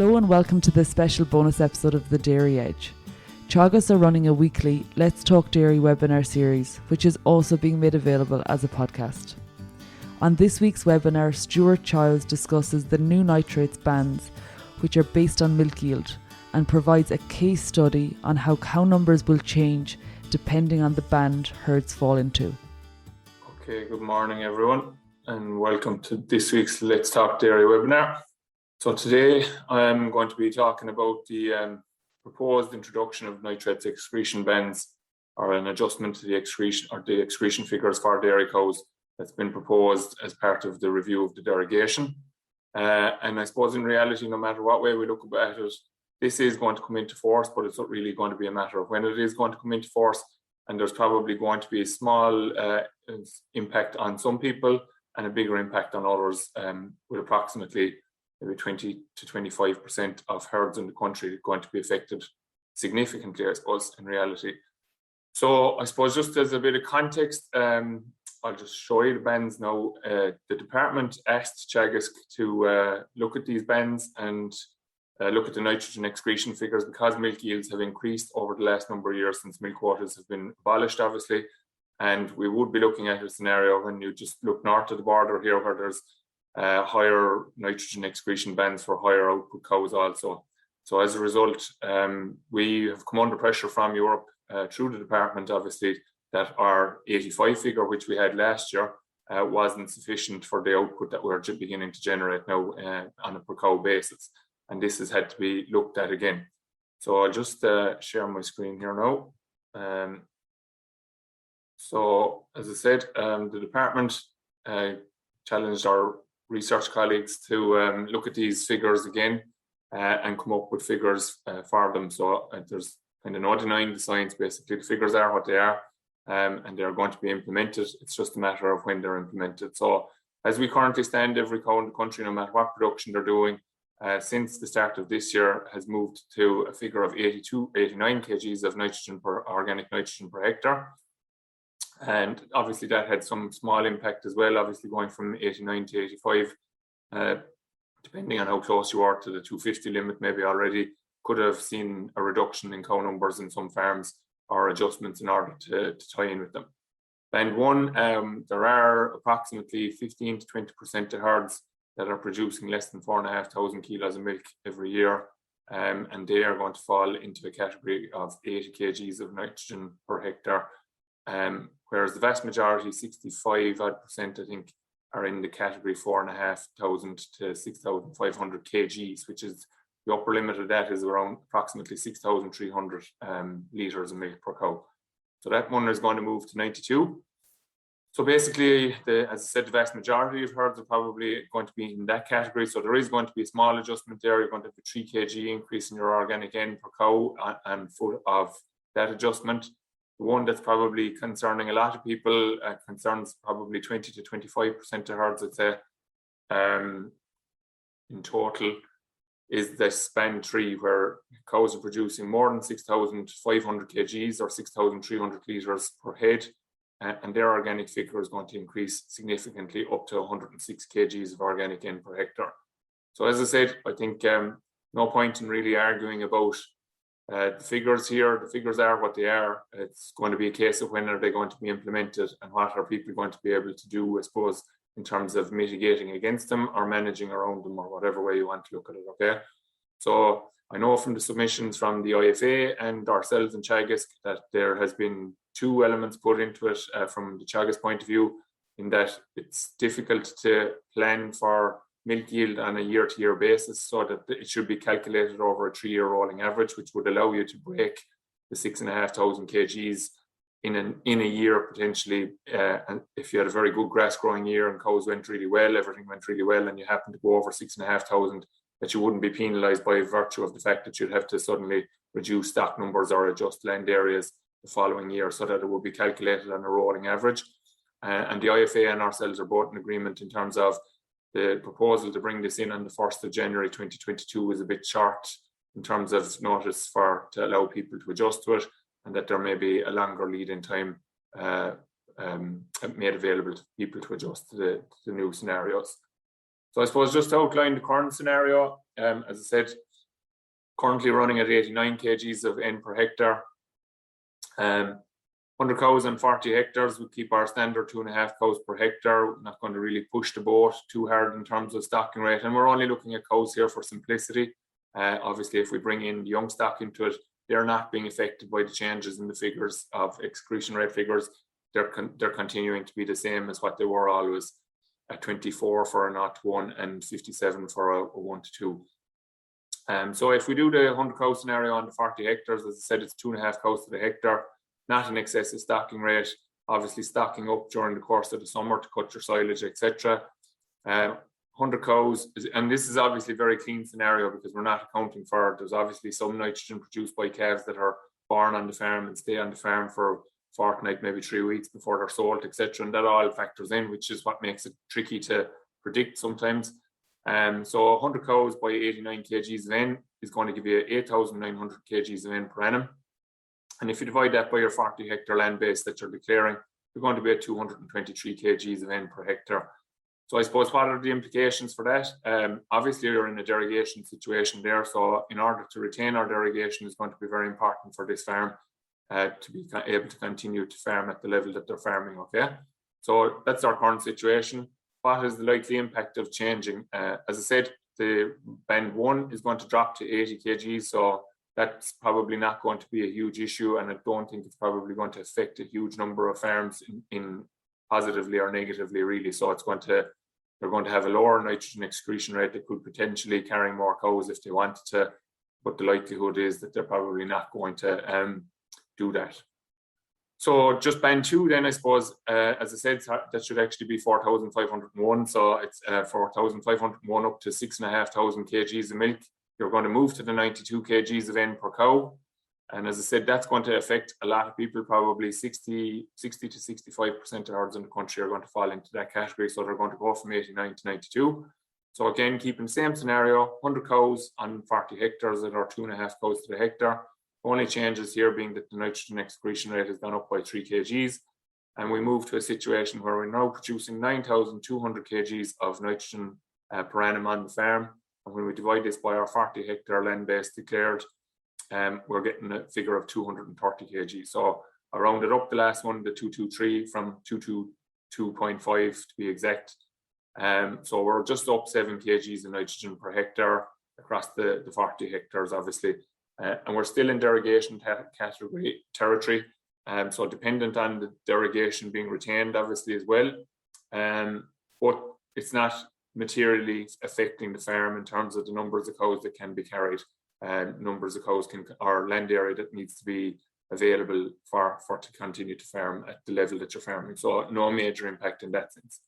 Hello and welcome to this special bonus episode of The Dairy Edge. Teagasc are running a weekly Let's Talk Dairy webinar series, which is also being made available as a podcast. On this week's webinar, Stuart Childs discusses the new nitrates bans, which are based on milk yield, and provides a case study on how cow numbers will change depending on the band herds fall into. Okay, good morning everyone, and welcome to this week's Let's Talk Dairy webinar. So today I'm going to be talking about the proposed introduction of nitrates excretion bans, or an adjustment to the excretion figures for dairy cows that's been proposed as part of the review of the derogation. And I suppose in reality, no matter what way we look at it, this is going to come into force, but it's not really going to be a matter of when it is going to come into force. And there's probably going to be a small impact on some people and a bigger impact on others, with approximately maybe 20 to 25% of herds in the country going to be affected significantly, I suppose, in reality. So I suppose just as a bit of context, I'll just show you the bans now. The department asked Teagasc to look at these bans and look at the nitrogen excretion figures, because milk yields have increased over the last number of years since milk quotas have been abolished, obviously. And we would be looking at a scenario when you just look north of the border here, where there's higher nitrogen excretion bans for higher output cows also. So as a result, we have come under pressure from Europe through the department, obviously, that our 85 figure, which we had last year, wasn't sufficient for the output that we're beginning to generate now on a per cow basis. And this has had to be looked at again. So I'll just share my screen here now. So as I said, the department challenged our research colleagues to look at these figures again and come up with figures for them. So there's kind of no denying the science. Basically, the figures are what they are, and they're going to be implemented. It's just a matter of when they're implemented. So as we currently stand, every cow in the country, no matter what production they're doing, since the start of this year, has moved to a figure of 89 kgs of organic nitrogen per hectare. And obviously that had some small impact as well, obviously going from 89 to 85, depending on how close you are to the 250 limit, maybe already could have seen a reduction in cow numbers in some farms, or adjustments in order to tie in with them. Band one, there are approximately 15 to 20% of herds that are producing less than 4,500 kilos of milk every year, and they are going to fall into a category of 80 kgs of nitrogen per hectare. Whereas the vast majority, 65% I think, are in the category 4,500 to 6,500 kgs, which is the upper limit of that is around approximately 6,300 litres of milk per cow. So that one is going to move to 92. So basically, as I said, the vast majority of herds are probably going to be in that category. So there is going to be a small adjustment there. You're going to have a 3 kg increase in your organic N per cow and foot of that adjustment. The one that's probably concerning a lot of people, concerns probably 20 to 25% of herds, I'd say, in total, is the span 3, where cows are producing more than 6,500 kgs or 6,300 litres per head, and their organic figure is going to increase significantly up to 106 kgs of organic N per hectare. So as I said, I think no point in really arguing about the figures here. The figures are what they are. It's going to be a case of when are they going to be implemented, and what are people going to be able to do, I suppose, in terms of mitigating against them or managing around them, or whatever way you want to look at it, okay? So I know from the submissions from the IFA and ourselves in Teagasc that there has been 2 elements put into it from the Teagasc point of view, in that it's difficult to plan for milk yield on a year-to-year basis, so that it should be calculated over a 3-year rolling average, which would allow you to break the 6,500 kgs in a year potentially. And if you had a very good grass growing year and cows went really well, everything went really well, and you happen to go over 6,500, that you wouldn't be penalised by virtue of the fact that you'd have to suddenly reduce stock numbers or adjust land areas the following year, so that it would be calculated on a rolling average. And the IFA and ourselves are both in agreement in terms of the proposal to bring this in on the 1st of January 2022 is a bit short in terms of notice to allow people to adjust to it, and that there may be a longer lead-in time made available to people to adjust to the new scenarios. So I suppose just to outline the current scenario, as I said, currently running at 89 kgs of N per hectare. 100 cows on 40 hectares, we keep our standard 2.5 cows per hectare. We're not going to really push the boat too hard in terms of stocking rate, and we're only looking at cows here for simplicity. Obviously, if we bring in young stock into it, they're not being affected by the changes in the figures of excretion rate figures. They're continuing to be the same as what they were always, at 24 for a 0-1 and 57 for a 1-2. So if we do the 100 cow scenario on the 40 hectares, as I said, it's 2.5 cows to the hectare, not an excessive stocking rate. Obviously, stocking up during the course of the summer to cut your silage, etc. 100 cows, and this is obviously a very clean scenario because we're not accounting for, there's obviously some nitrogen produced by calves that are born on the farm and stay on the farm for a fortnight, maybe 3 weeks before they're sold, etc. And that all factors in, which is what makes it tricky to predict sometimes. So 100 cows by 89 kgs of N is going to give you 8,900 kgs of N per annum. And if you divide that by your 40 hectare land base that you're declaring, you're going to be at 223 kgs of N per hectare. So I suppose, what are the implications for that? Obviously, you're in a derogation situation there. So in order to retain our derogation is going to be very important for this farm to be able to continue to farm at the level that they're farming, okay? So that's our current situation. What is the likely impact of changing? As I said, the band 1 is going to drop to 80 kgs. So that's probably not going to be a huge issue. And I don't think it's probably going to affect a huge number of farms in positively or negatively, really. So they're going to have a lower nitrogen excretion rate. They could potentially carry more cows if they wanted to, but the likelihood is that they're probably not going to do that. So just band 2 then, I suppose, as I said, that should actually be 4,501. So it's 4,501 up to 6,500 kgs of milk. You're going to move to the 92 kgs of N per cow. And as I said, that's going to affect a lot of people. Probably 60 to 65% of herds in the country are going to fall into that category. So they're going to go from 89 to 92. So again, keeping the same scenario, 100 cows on 40 hectares that are 2.5 cows to the hectare. Only changes here being that the nitrogen excretion rate has gone up by 3 kgs. And we move to a situation where we're now producing 9,200 kgs of nitrogen per annum on the farm. And when we divide this by our 40 hectare land base declared, we're getting a figure of 230 kg. So I rounded up the last one, the 223 from 222.5 to be exact. So we're just up 7 kgs of nitrogen per hectare across the 40 hectares, obviously. And we're still in derogation category territory. So dependent on the derogation being retained, obviously, as well. But it's not materially affecting the farm in terms of the numbers of cows that can be carried. Numbers of cows or land area that needs to be available for to continue to farm at the level that you're farming. So no major impact in that sense.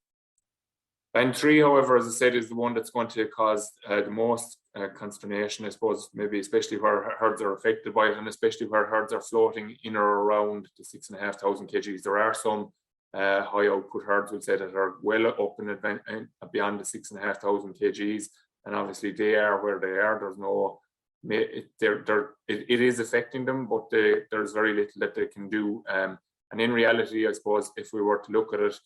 Band 3, however, as I said, is the one that's going to cause the most consternation, I suppose, maybe especially where herds are affected by it, and especially where herds are floating in or around the 6,500 kgs. There are some high output herds, we'll say, that are well up and beyond the 6,500 kgs, and obviously they are where they are. There's no it is affecting them, but there's very little that they can do. And in reality, I suppose, if we were to look at it,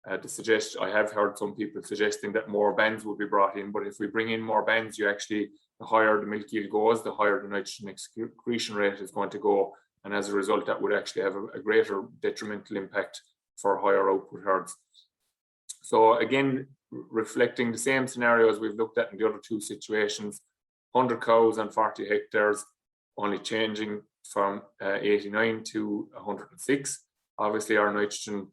I have heard some people suggesting that more bands would be brought in, but if we bring in more bands, the higher the milk yield goes, the higher the nitrogen excretion rate is going to go. And as a result, that would actually have a greater detrimental impact for higher output herds. So again, reflecting the same scenarios we've looked at in the other two situations, 100 cows on 40 hectares, only changing from 89 to 106. Obviously, our nitrogen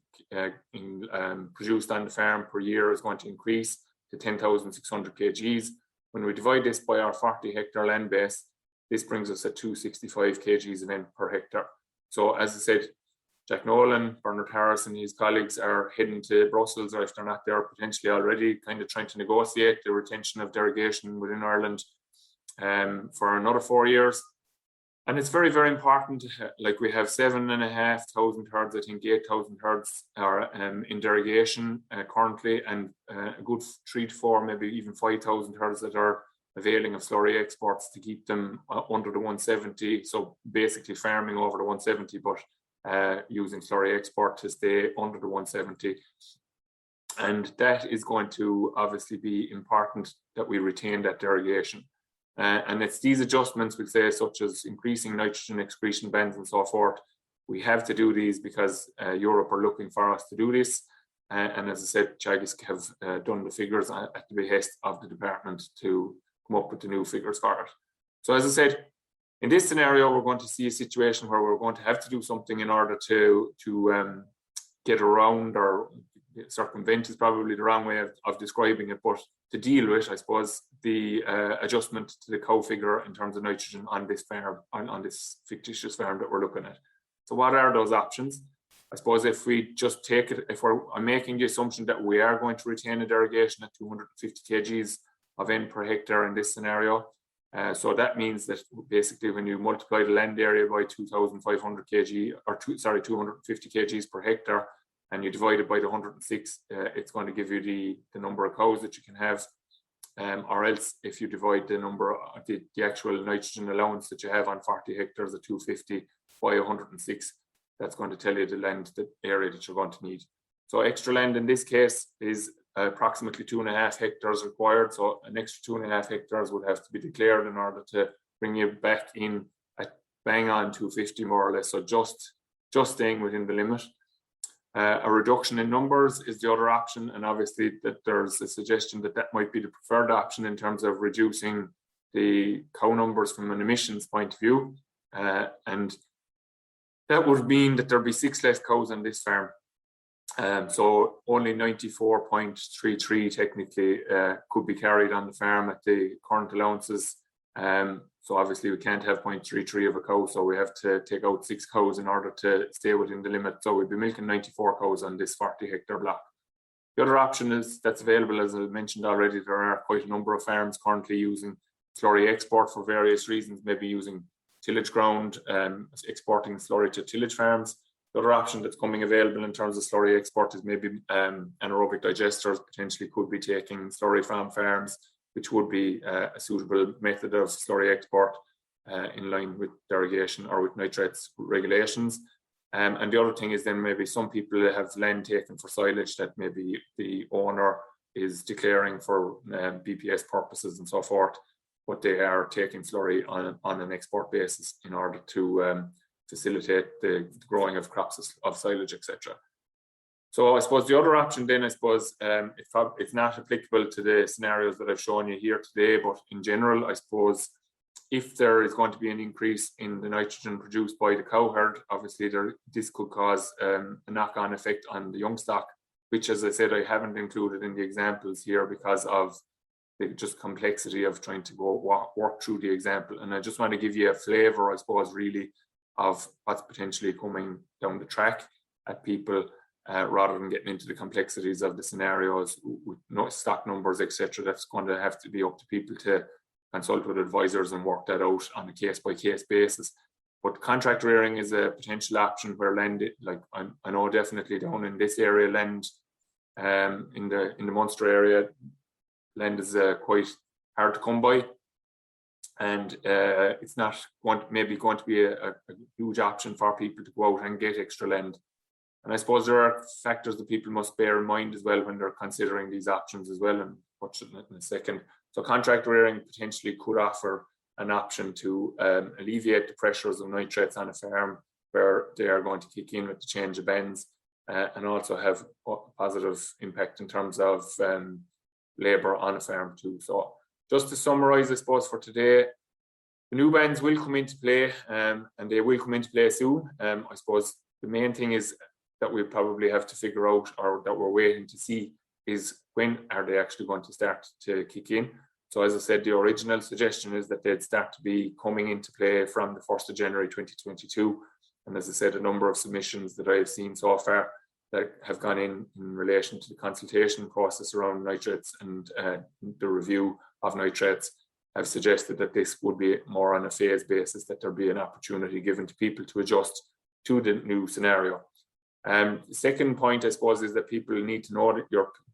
produced on the farm per year is going to increase to 10,600 kgs. When we divide this by our 40 hectare land base, this brings us at 265 kgs of N per hectare. So as I said, Jack Nolan, Bernard Harris and his colleagues are heading to Brussels, or if they're not there potentially already, kind of trying to negotiate the retention of derogation within Ireland for another 4 years. And it's very, very important. Like, we have 7,500 herds, I think 8,000 herds are in derogation currently, and a good 3 to 4, maybe even 5,000 herds that are availing of slurry exports to keep them under the 170. So basically farming over the 170, but using slurry export to stay under the 170. And that is going to obviously be important that we retain that derogation. And it's these adjustments, we'll say, such as increasing nitrogen excretion bands and so forth. We have to do these because Europe are looking for us to do this. And as I said, Teagasc have done the figures at the behest of the department to come up with the new figures for it. So as I said, in this scenario, we're going to see a situation where we're going to have to do something in order to get around, or circumvent is probably the wrong way of describing it, but to deal with, I suppose, the adjustment to the cow figure in terms of nitrogen on this farm, on this fictitious farm that we're looking at. So what are those options? I suppose if we just take it, I'm making the assumption that we are going to retain a derogation at 250 kgs of N per hectare in this scenario. So that means that basically when you multiply the land area by 2,500 kg, or 250 kgs per hectare, and you divide it by the 106, it's going to give you the number of cows that you can have. Or else if you divide the number of the actual nitrogen allowance that you have on 40 hectares at 250 by 106, that's going to tell you the area that you're going to need. So extra land in this case is approximately 2.5 hectares required. So an extra 2.5 hectares would have to be declared in order to bring you back in at bang on 250 more or less. So just staying within the limit. A reduction in numbers is the other option, and obviously that there's a suggestion that might be the preferred option in terms of reducing the cow numbers from an emissions point of view, and that would mean that there'll be 6 less cows on this farm. So only 94.33 technically could be carried on the farm at the current allowances. So obviously we can't have 0.33 of a cow, so we have to take out 6 cows in order to stay within the limit. So we'd be milking 94 cows on this 40 hectare block. The other option that's available, as I mentioned already, there are quite a number of farms currently using slurry export for various reasons, maybe using tillage ground, exporting slurry to tillage farms. The other option that's coming available in terms of slurry export is maybe anaerobic digesters potentially could be taking slurry from farms, which would be a suitable method of slurry export in line with derogation or with nitrates regulations. And the other thing is then maybe some people have land taken for silage that maybe the owner is declaring for BPS purposes and so forth, but they are taking slurry on an export basis in order to facilitate the growing of crops of silage, etc. So I suppose the other option then, I suppose, it's not applicable to the scenarios that I've shown you here today, but in general, I suppose, if there is going to be an increase in the nitrogen produced by the cow herd, obviously this could cause a knock-on effect on the young stock, which, as I said, I haven't included in the examples here because of the just complexity of trying to go work through the example. And I just want to give you a flavour, I suppose, really, of what's potentially coming down the track at people, rather than getting into the complexities of the scenarios with stock numbers, etc. That's going to have to be up to people to consult with advisors and work that out on a case-by-case basis. But contract rearing is a potential option where land, like I know definitely down in this area, land in the Munster area, land is quite hard to come by, and it's not maybe going to be a huge option for people to go out and get extra land. And I suppose there are factors that people must bear in mind as well when they're considering these options as well, and touch on it in a second. So contract rearing potentially could offer an option to alleviate the pressures of nitrates on a farm where they are going to kick in with the change of bends, and also have a positive impact in terms of labour on a farm too. So just to summarise, I suppose, for today, the new bends will come into play, and they will come into play soon. I suppose the main thing is that we probably have to figure out, or that we're waiting to see, is when are they actually going to start to kick in. So as I said, the original suggestion is that they'd start to be coming into play from the 1st of January 2022. And as I said, a number of submissions that I've seen so far that have gone in relation to the consultation process around nitrates and the review of nitrates have suggested that this would be more on a phase basis, that there'll be an opportunity given to people to adjust to the new scenario. The second point, I suppose, is that people need to know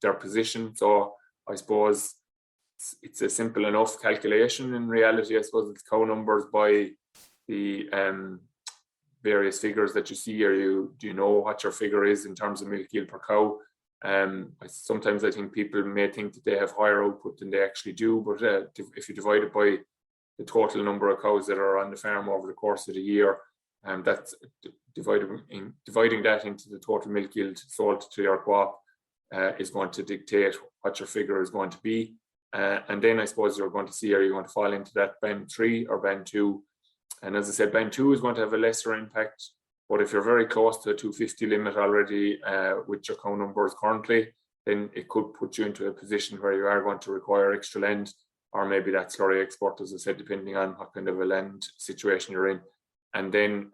their position. So I suppose it's a simple enough calculation. In reality, I suppose it's cow numbers by the various figures that you see, or do you know what your figure is in terms of milk yield per cow? Sometimes I think people may think that they have higher output than they actually do, but if you divide it by the total number of cows that are on the farm over the course of the year. And that's dividing that into the total milk yield sold to your co-op is going to dictate what your figure is going to be. And then I suppose you're going to see, are you going to fall into that band 3 or band 2? And as I said, band 2 is going to have a lesser impact. But if you're very close to a 250 limit already with your cow numbers currently, then it could put you into a position where you are going to require extra land, or maybe that slurry export, as I said, depending on what kind of a land situation you're in. And then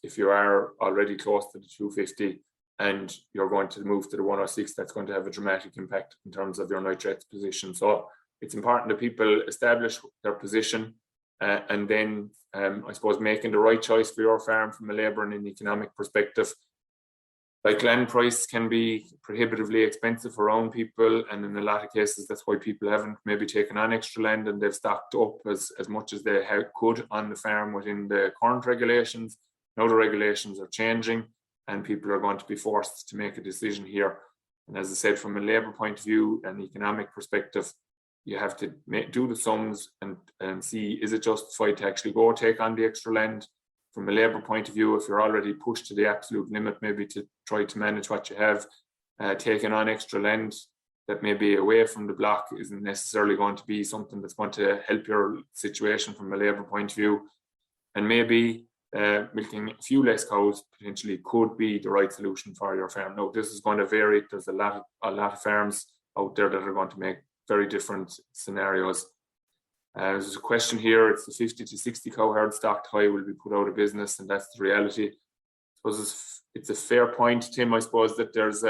if you are already close to the 250 and you're going to move to the 106, that's going to have a dramatic impact in terms of your nitrates position. So it's important that people establish their position and then I suppose making the right choice for your farm from a labour and an economic perspective. Like land price can be prohibitively expensive for own people, and in a lot of cases that's why people haven't maybe taken on extra land and they've stocked up as much as they could on the farm within the current regulations. Now the regulations are changing and people are going to be forced to make a decision here. And as I said, from a labour point of view and economic perspective, you have to do the sums and see, is it justified to actually go take on the extra land? From a labour point of view, if you're already pushed to the absolute limit, maybe to try to manage what you have, taking on extra land that may be away from the block isn't necessarily going to be something that's going to help your situation from a labour point of view. And maybe milking a few less cows potentially could be the right solution for your farm. Now, this is going to vary. There's a lot of farms out there that are going to make very different scenarios. There's a question here. It's the 50 to 60 cow herd stocked high will be put out of business, and that's the reality. I suppose it's a fair point, Tim. I suppose that there's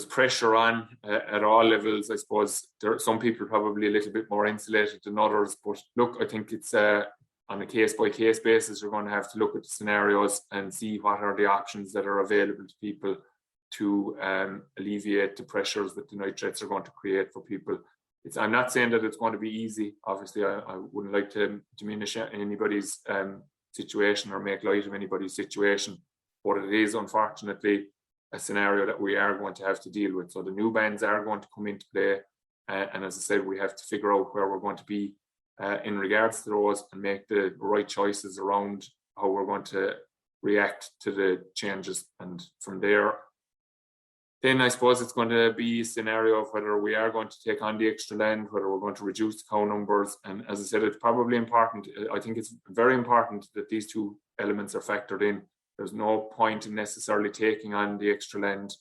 pressure on at all levels. I suppose there are some people probably a little bit more insulated than others, but look, I think it's on a case by case basis. You're going to have to look at the scenarios and see what are the options that are available to people to alleviate the pressures that the nitrates are going to create for people. I'm not saying that it's going to be easy. Obviously, I wouldn't like to diminish anybody's situation or make light of anybody's situation, but it is unfortunately a scenario that we are going to have to deal with. So the new bans are going to come into play, and as I said, we have to figure out where we're going to be in regards to those and make the right choices around how we're going to react to the changes. And from there, then I suppose it's going to be a scenario of whether we are going to take on the extra land, whether we're going to reduce the cow numbers. And as I said, it's probably important. I think it's very important that these two elements are factored in. There's no point in necessarily taking on the extra land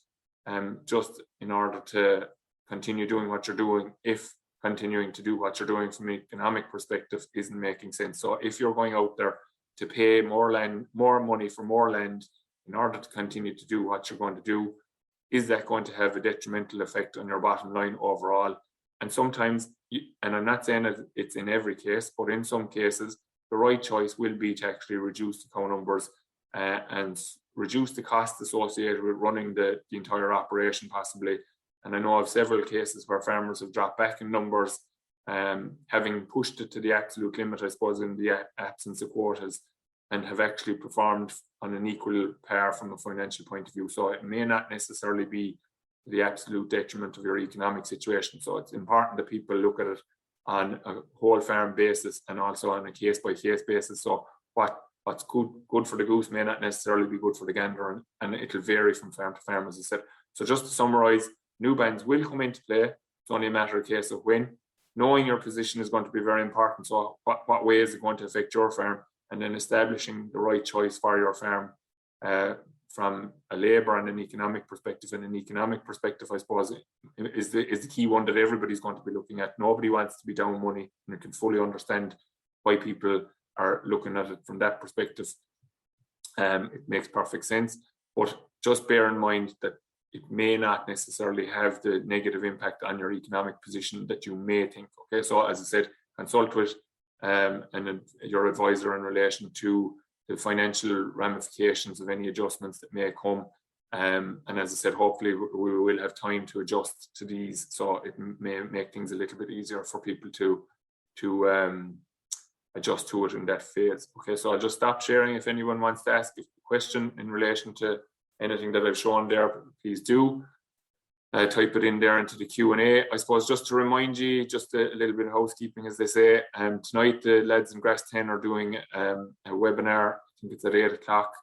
just in order to continue doing what you're doing if continuing to do what you're doing from an economic perspective isn't making sense. So if you're going out there to pay more money for more land in order to continue to do what you're going to do, is that going to have a detrimental effect on your bottom line overall? And sometimes, and I'm not saying that it's in every case, but in some cases, the right choice will be to actually reduce the cow numbers and reduce the costs associated with running the entire operation possibly. And I know of several cases where farmers have dropped back in numbers, having pushed it to the absolute limit, I suppose, in the absence of quotas, and have actually performed on an equal par from a financial point of view. So it may not necessarily be the absolute detriment of your economic situation. So it's important that people look at it on a whole farm basis and also on a case by case basis. So what's good for the goose may not necessarily be good for the gander, and it'll vary from farm to farm, as I said. So just to summarize, new bans will come into play. It's only a matter of case of when. Knowing your position is going to be very important. So what way is it going to affect your farm? And then establishing the right choice for your farm from a labour and an economic perspective. And an economic perspective, I suppose, is the key one that everybody's going to be looking at. Nobody wants to be down money, and I can fully understand why people are looking at it from that perspective. It makes perfect sense, but just bear in mind that it may not necessarily have the negative impact on your economic position that you may think. Okay, so as I said, consult with and your advisor in relation to the financial ramifications of any adjustments that may come. And as I said, hopefully we will have time to adjust to these, so it may make things a little bit easier for people to adjust to it in that phase. Okay, so I'll just stop sharing. If anyone wants to ask a question in relation to anything that I've shown there, please do. type it in there into the Q&A. I suppose just to remind you, just a little bit of housekeeping, as they say. Tonight the lads in Grass 10 are doing a webinar. I think it's at 8 o'clock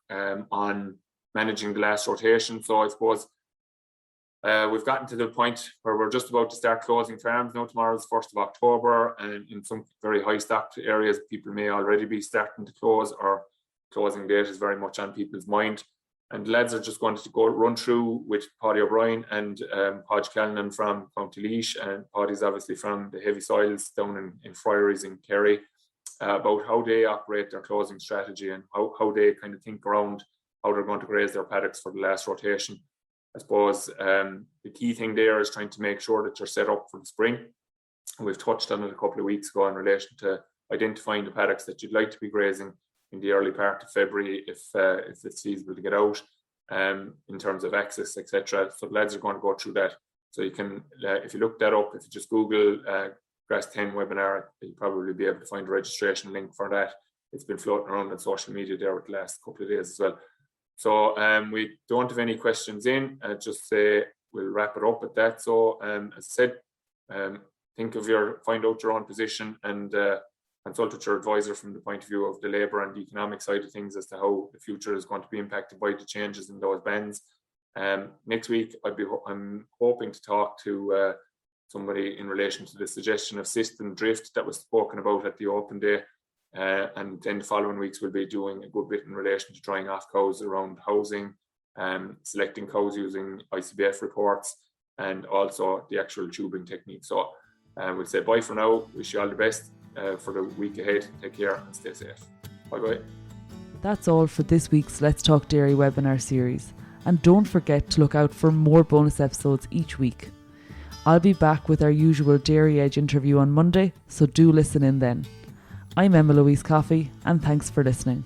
on managing the last rotation. So I suppose we've gotten to the point where we're just about to start closing farms now. Tomorrow's 1st of October, and in some very high stocked areas, people may already be starting to close, or closing date is very much on people's mind. And the lads are just going to go run through with Paddy O'Brien and Podge Callinan from County Laois, and Paddy's obviously from the heavy soils down in Friaries in Kerry, about how they operate their closing strategy and how they kind of think around how they're going to graze their paddocks for the last rotation. I suppose the key thing there is trying to make sure that you're set up for the spring. And we've touched on it a couple of weeks ago in relation to identifying the paddocks that you'd like to be grazing in the early part of February if it's feasible to get out, in terms of access, etc. So the lads are going to go through that. So you can, if you look that up, if you just Google Grass 10 webinar, you'll probably be able to find a registration link for that. It's been floating around on social media there with the last couple of days as well. So we don't have any questions in. Just say we'll wrap it up at that. So as I said, find out your own position and consult with your advisor from the point of view of the labour and the economic side of things as to how the future is going to be impacted by the changes in those bands. Next week, I'm hoping to talk to somebody in relation to the suggestion of system drift that was spoken about at the open day. And then the following weeks we'll be doing a good bit in relation to drying off cows around housing, selecting cows using ICBF reports, and also the actual tubing technique. So we'll say bye for now. Wish you all the best for the week ahead. Take care and stay safe. Bye bye. That's all for this week's Let's Talk Dairy webinar series. And don't forget to look out for more bonus episodes each week. I'll be back with our usual Dairy Edge interview on Monday, so do listen in then. I'm Emma Louise Coffey, and thanks for listening.